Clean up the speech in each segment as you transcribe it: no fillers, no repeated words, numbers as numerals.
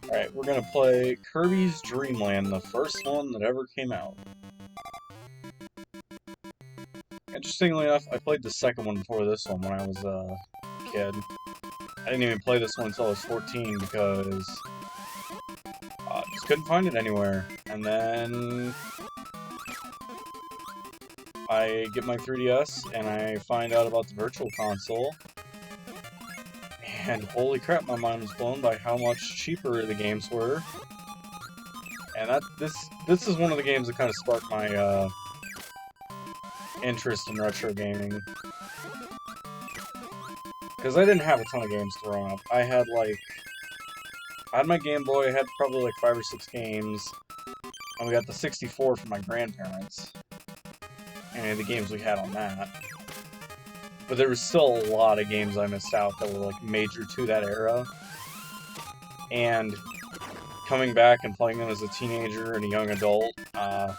Alright, we're gonna play Kirby's Dream Land, the first one that ever came out. Interestingly enough, I played the second one before this one when I was a kid. I didn't even play this one until I was 14 because I just couldn't find it anywhere. And then I get my 3DS and I find out about the Virtual Console. And holy crap, my mind was blown by how much cheaper the games were. And this is one of the games that kind of sparked my interest in retro gaming. Because I didn't have a ton of games growing up. I had my Game Boy, I had probably like 5 or 6 games. And we got the 64 from my grandparents. And the games we had on that. But there was still a lot of games I missed out that were like major to that era. And coming back and playing them as a teenager and a young adult, I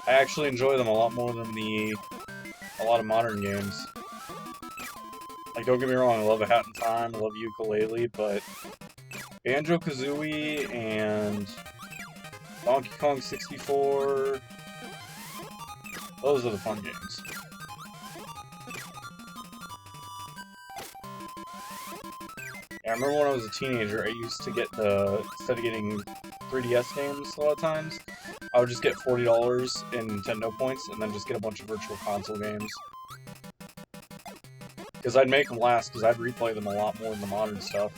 actually enjoy them a lot more than a lot of modern games. Like, don't get me wrong, I love A Hat in Time, I love Ukulele, but Banjo-Kazooie and Donkey Kong 64, those are the fun games. I remember when I was a teenager, I used to get instead of getting 3DS games a lot of times, I would just get $40 in Nintendo points and then just get a bunch of Virtual Console games. Because I'd make them last, because I'd replay them a lot more than the modern stuff.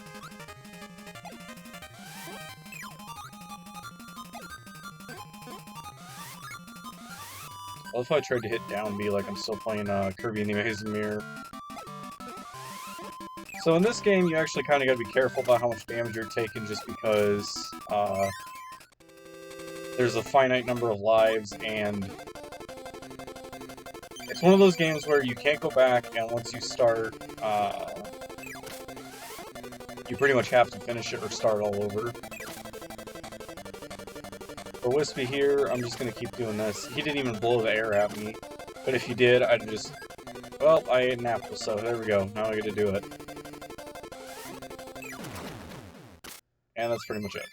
What if I tried to hit down B like I'm still playing Kirby and the Amazing Mirror? So in this game, you actually kind of got to be careful about how much damage you're taking just because there's a finite number of lives, and it's one of those games where you can't go back, and once you start, you pretty much have to finish it or start all over. For Wispy here, I'm just going to keep doing this. He didn't even blow the air at me, but if he did, I'd just... Well, I ate an apple, so there we go. Now I get to do it. And that's pretty much it.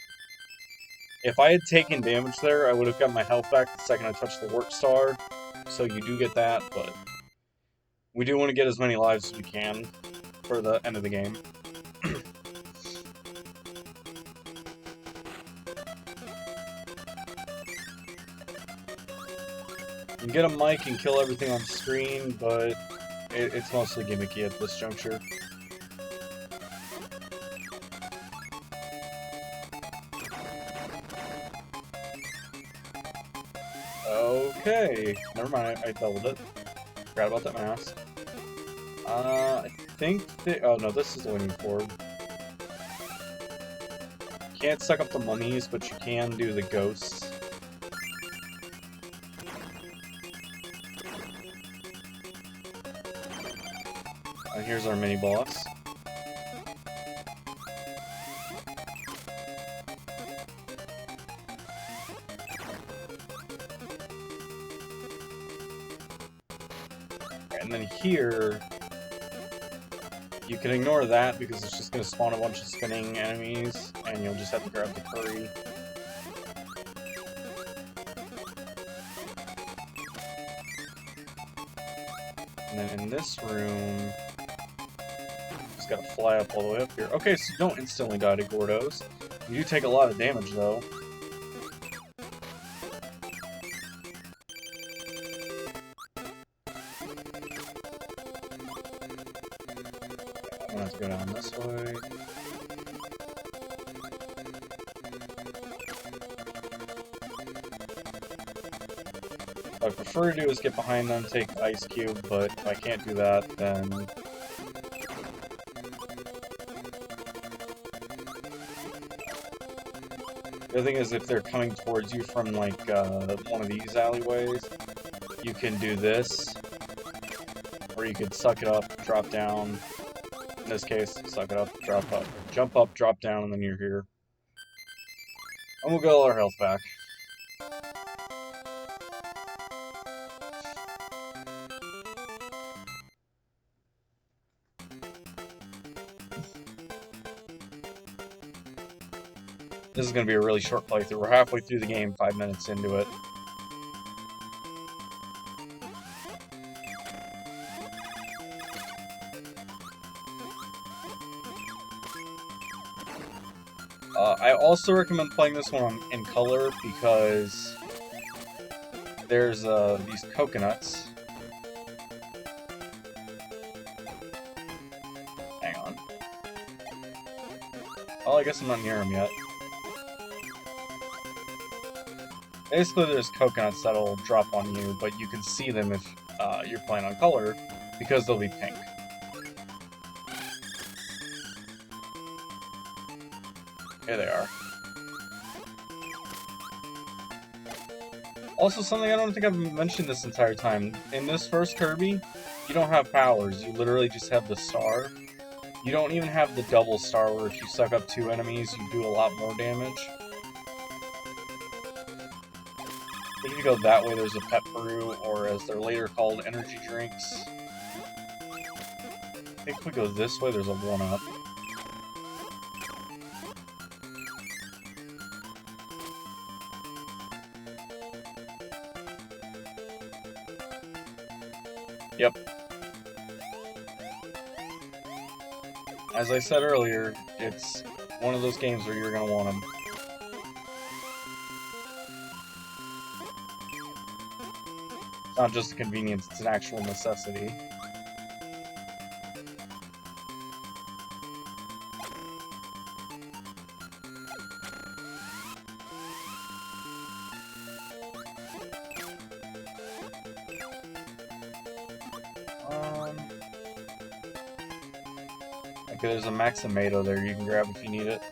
If I had taken damage there, I would have got my health back the second I touched the Work Star. So you do get that, but we do want to get as many lives as we can for the end of the game. You can get a mic and kill everything on screen, but it's mostly gimmicky at this juncture. Okay, never mind, I doubled it. Forgot about that mask. I think that... Oh no, this is the winning board. You can't suck up the mummies, but you can do the ghosts. And here's our mini-boss. And then here, you can ignore that because it's just going to spawn a bunch of spinning enemies, and you'll just have to grab the curry. And then in this room, just gotta fly up all the way up here. Okay, so you don't instantly die to Gordos. You do take a lot of damage, though. I'm gonna have to go down this way. What I prefer to do is get behind them, take the ice cube, but if I can't do that, then... The thing is, if they're coming towards you from, like, one of these alleyways, you can do this, or you could suck it up, drop down. In this case, suck it up, drop up, jump up, drop down, and then you're here. And we'll get all our health back. This is going to be a really short playthrough. We're halfway through the game, 5 minutes into it. I also recommend playing this one in color because there's these coconuts. Hang on. Oh, I guess I'm not near them yet. Basically, there's coconuts that'll drop on you, but you can see them if you're playing on color because they'll be pink. Here they are. Also, something I don't think I've mentioned this entire time. In this first Kirby, you don't have powers. You literally just have the star. You don't even have the double star where if you suck up 2 enemies, you do a lot more damage. If you go that way, there's a pet brew, or as they're later called, energy drinks. I think if we go this way, there's a 1-up. Yep. As I said earlier, it's one of those games where you're gonna want them. It's not just a convenience, it's an actual necessity. Okay, there's a Maxamato there you can grab if you need it.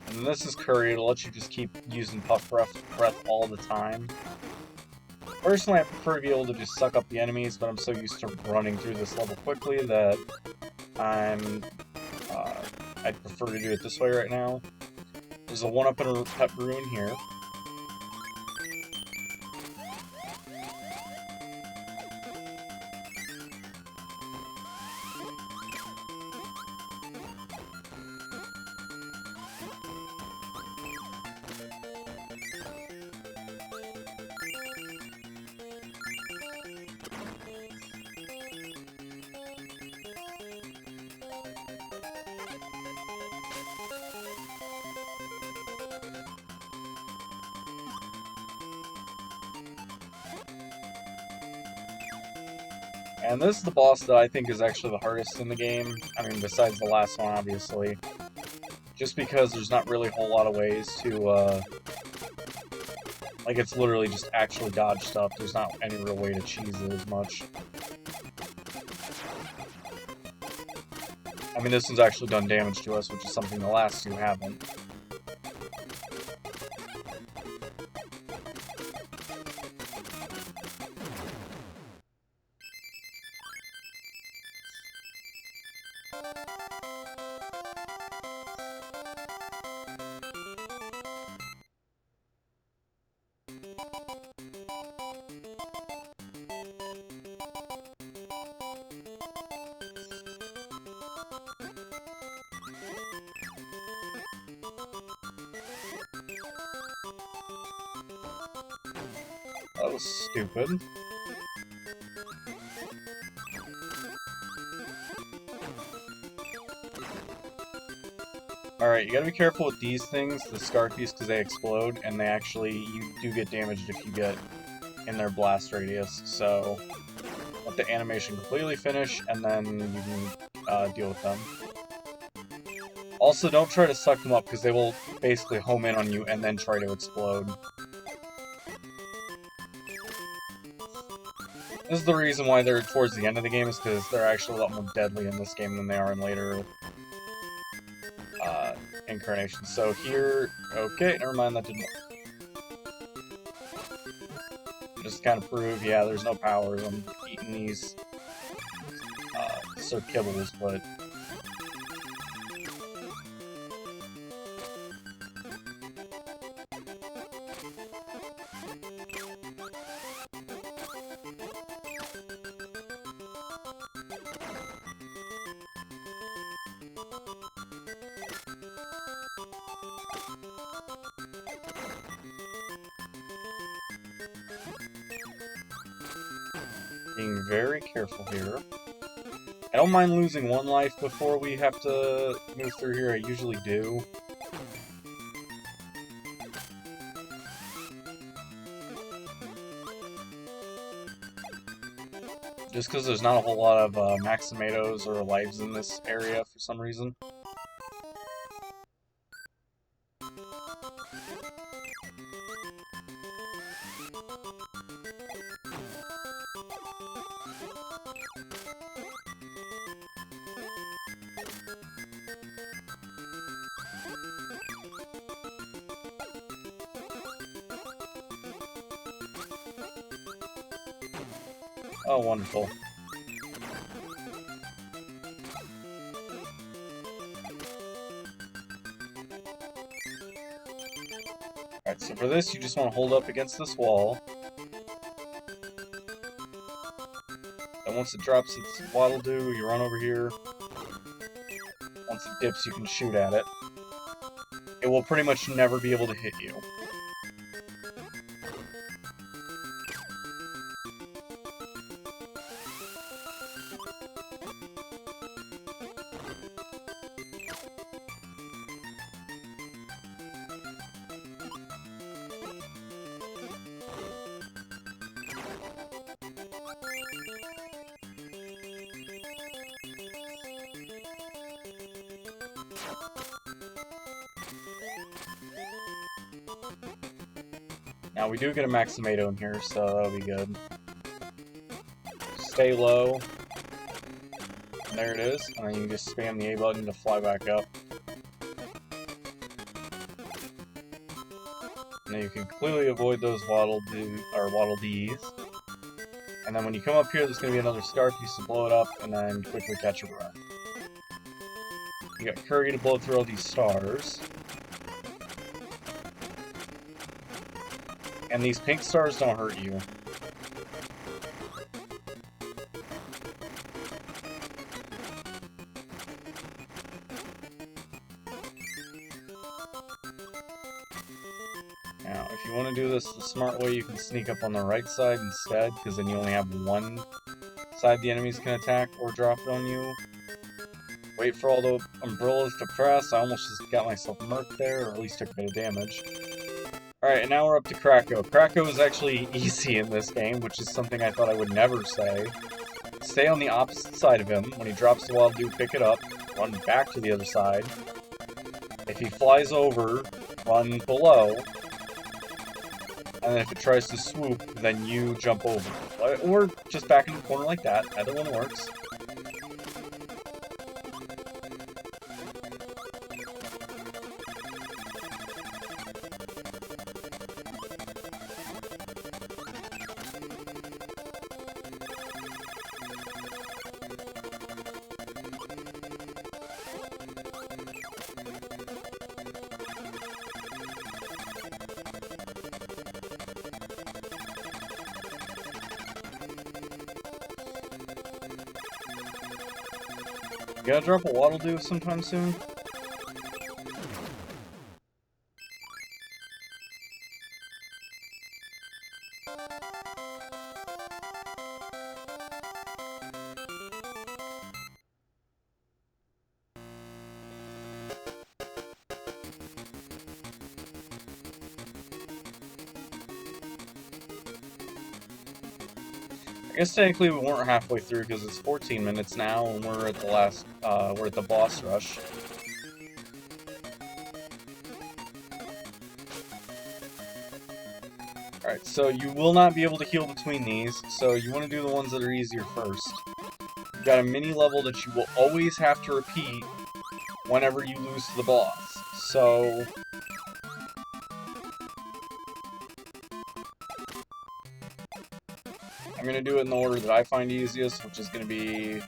And this is Curry, it'll let you just keep using Puff Breath all the time. Personally, I prefer to be able to just suck up the enemies, but I'm so used to running through this level quickly that I'd prefer to do it this way right now. There's a 1-up and a pet brew in here. And this is the boss that I think is actually the hardest in the game. I mean, besides the last one, obviously. Just because there's not really a whole lot of ways to, like, it's literally just actually dodge stuff. There's not any real way to cheese it as much. I mean, this one's actually done damage to us, which is something the last two haven't. That was stupid. Alright, you gotta be careful with these things, the Scarfies, because they explode, and they actually, you do get damaged if you get in their blast radius, so let the animation completely finish, and then you can deal with them. Also, don't try to suck them up, because they will basically home in on you and then try to explode. This is the reason why they're towards the end of the game, is because they're actually a lot more deadly in this game than they are in later incarnations. So here, okay, never mind, that didn't work. Just kind of prove, yeah, there's no powers. I'm eating these Sir Kibbles, but Being very careful here. I don't mind losing one life before we have to move through here. I usually do. Just because there's not a whole lot of Maximatoes or lives in this area for some reason. Oh, wonderful. Alright, so for this, you just want to hold up against this wall. Then once it drops its Waddle Doo, you run over here. Once it dips, you can shoot at it. It will pretty much never be able to hit you. Now, we do get a Maximato in here, so that'll be good. Stay low. And there it is. And then you just spam the A button to fly back up. And then you can clearly avoid those Waddle Dees. And then when you come up here, there's going to be another star piece to blow it up, and then quickly catch your breath. You got Kirby to blow through all these stars. And these pink stars don't hurt you. Now, if you want to do this the smart way, you can sneak up on the right side instead, because then you only have one side the enemies can attack or drop it on you. Wait for all the umbrellas to press. I almost just got myself murked there, or at least took a bit of damage. Alright, and now we're up to Kracko. Kracko is actually easy in this game, which is something I thought I would never say. Stay on the opposite side of him. When he drops the Waddle Doo, pick it up. Run back to the other side. If he flies over, run below. And then if it tries to swoop, then you jump over. Or just back in the corner like that. Either one works. You gotta drop a Waddle Doo sometime soon? I guess technically we weren't halfway through because it's 14 minutes now and we're at the last, we're at the boss rush. Alright, so you will not be able to heal between these, so you want to do the ones that are easier first. You've got a mini level that you will always have to repeat whenever you lose to the boss. So I'm going to do it in the order that I find easiest, which is going to be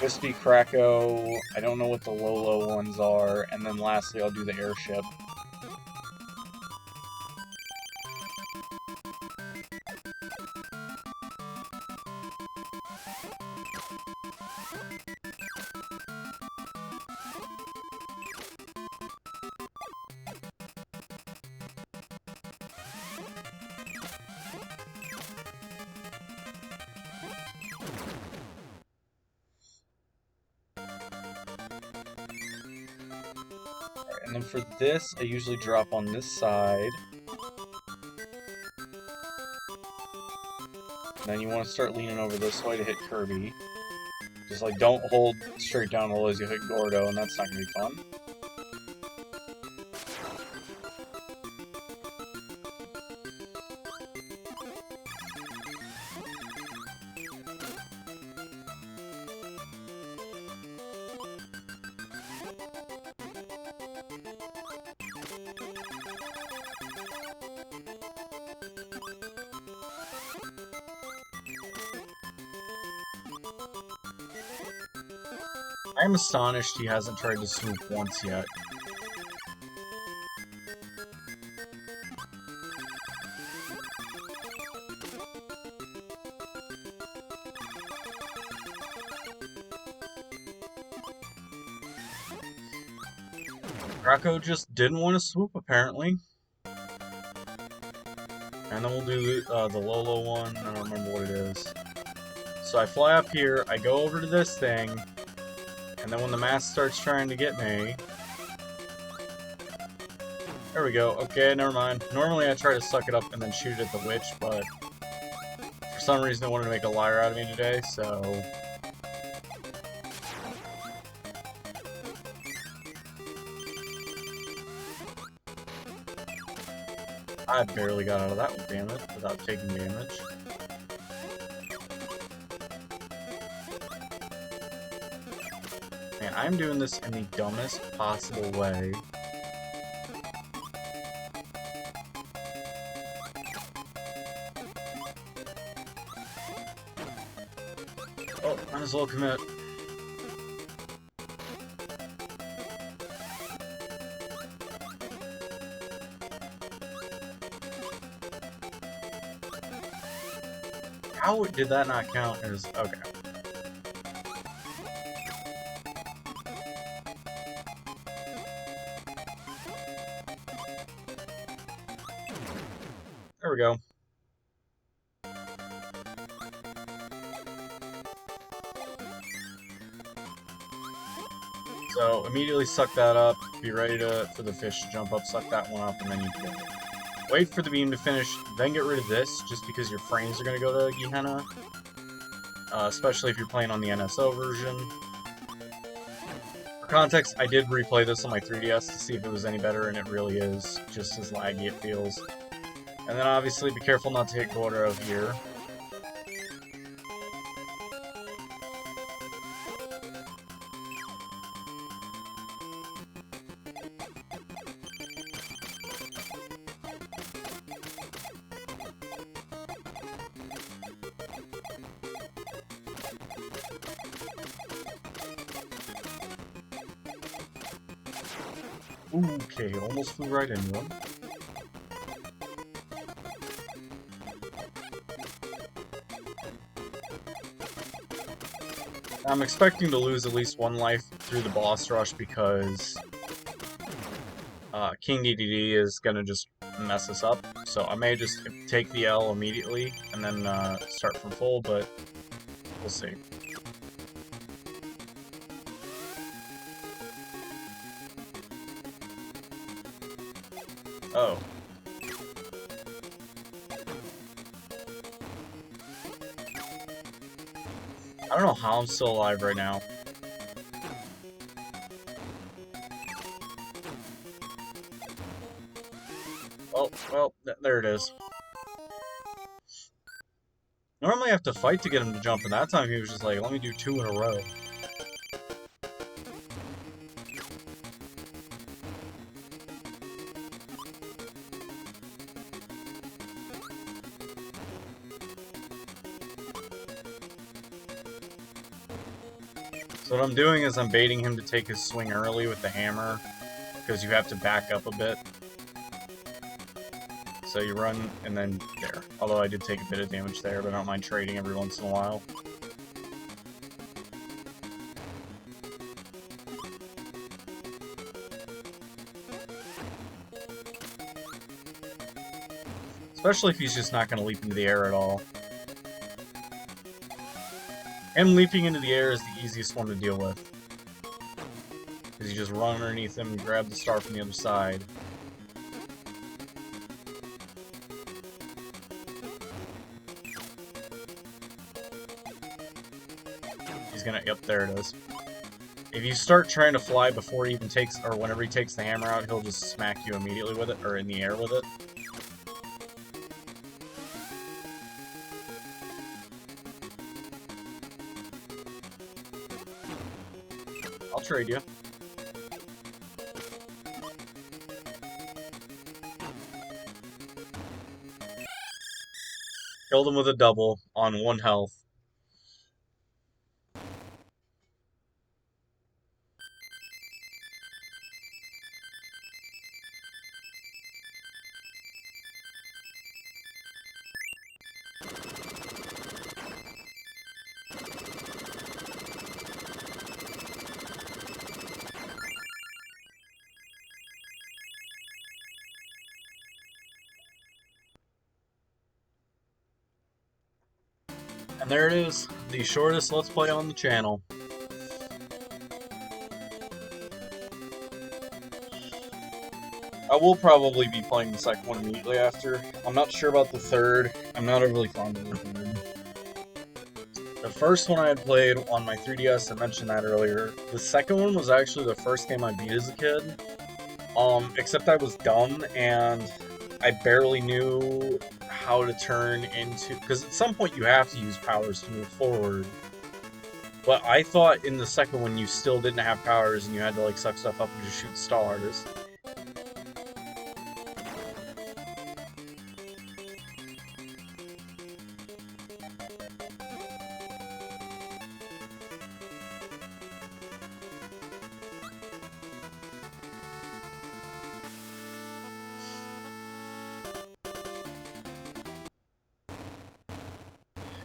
Wispy, Kracko, I don't know what the low ones are, and then lastly I'll do the airship. And then for this, I usually drop on this side. And then you want to start leaning over this way to hit Kirby. Just like don't hold straight down the as you hit Gordo, and that's not going to be fun. I am astonished he hasn't tried to swoop once yet. Rocco just didn't want to swoop, apparently. And then we'll do the Lolo one. I don't remember what it is. So I fly up here, I go over to this thing, and then when the mask starts trying to get me... There we go. Okay, never mind. Normally I try to suck it up and then shoot at the witch, but for some reason I wanted to make a liar out of me today, so... I barely got out of that with damage without taking damage. Man, I'm doing this in the dumbest possible way. Oh, might as well commit. How did that not count as... okay. There we go. So, immediately suck that up, be ready for the fish to jump up, suck that one up, and then you can wait for the beam to finish, then get rid of this, just because your frames are going to go to Gehenna. Especially if you're playing on the NSO version. For context, I did replay this on my 3DS to see if it was any better, and it really is, just as laggy it feels. And then obviously be careful not to hit Gordo here. Okay, almost flew right into him. I'm expecting to lose at least one life through the boss rush because King DDD is going to just mess us up. So I may just take the L immediately and then start from full, but we'll see. Oh. I don't know how I'm still alive right now. Oh, well, there it is. Normally I have to fight to get him to jump, and that time he was just like, let me do 2 in a row. So what I'm doing is I'm baiting him to take his swing early with the hammer, because you have to back up a bit. So you run, and then there. Although I did take a bit of damage there, but I don't mind trading every once in a while. Especially if he's just not going to leap into the air at all. And leaping into the air is the easiest one to deal with. Because you just run underneath him and grab the star from the other side. He's gonna... Yep, there it is. If you start trying to fly before he even takes... Or whenever he takes the hammer out, he'll just smack you immediately with it, or in the air with it. I'll trade you. Killed him with a double on 1 health. And there it is, the shortest Let's Play on the channel. I will probably be playing the second one immediately after. I'm not sure about the third. I'm not overly fond of the third. The first one I had played on my 3DS, I mentioned that earlier. The second one was actually the first game I beat as a kid. Except I was dumb and I barely knew how to turn into... Because at some point you have to use powers to move forward. But I thought in the second one you still didn't have powers and you had to like suck stuff up and just shoot stars.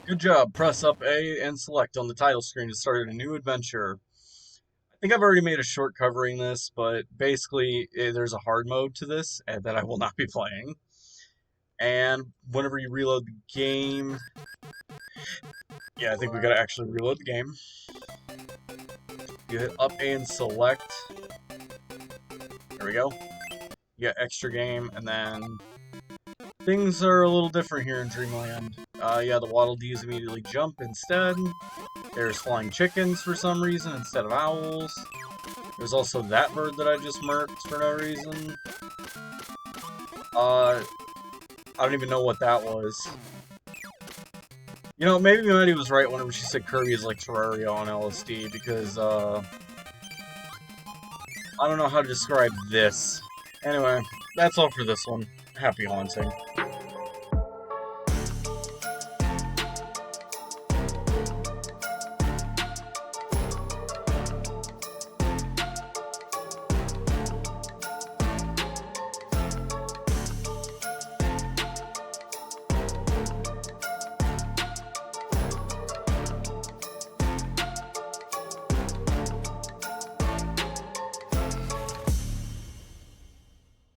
Good job. Press up A and select on the title screen to start a new adventure. I think I've already made a short covering this, but basically there's a hard mode to this that I will not be playing. And whenever you reload the game... Yeah, I think we gotta actually reload the game. You hit up A and select. There we go. You get extra game, and then... Things are a little different here in Dreamland. Yeah, the Waddle Dees immediately jump instead. There's flying chickens for some reason instead of owls. There's also that bird that I just murked for no reason. I don't even know what that was. You know, maybe Maddie was right whenever she said Kirby is like Terraria on LSD, because, I don't know how to describe this. Anyway, that's all for this one. Happy haunting.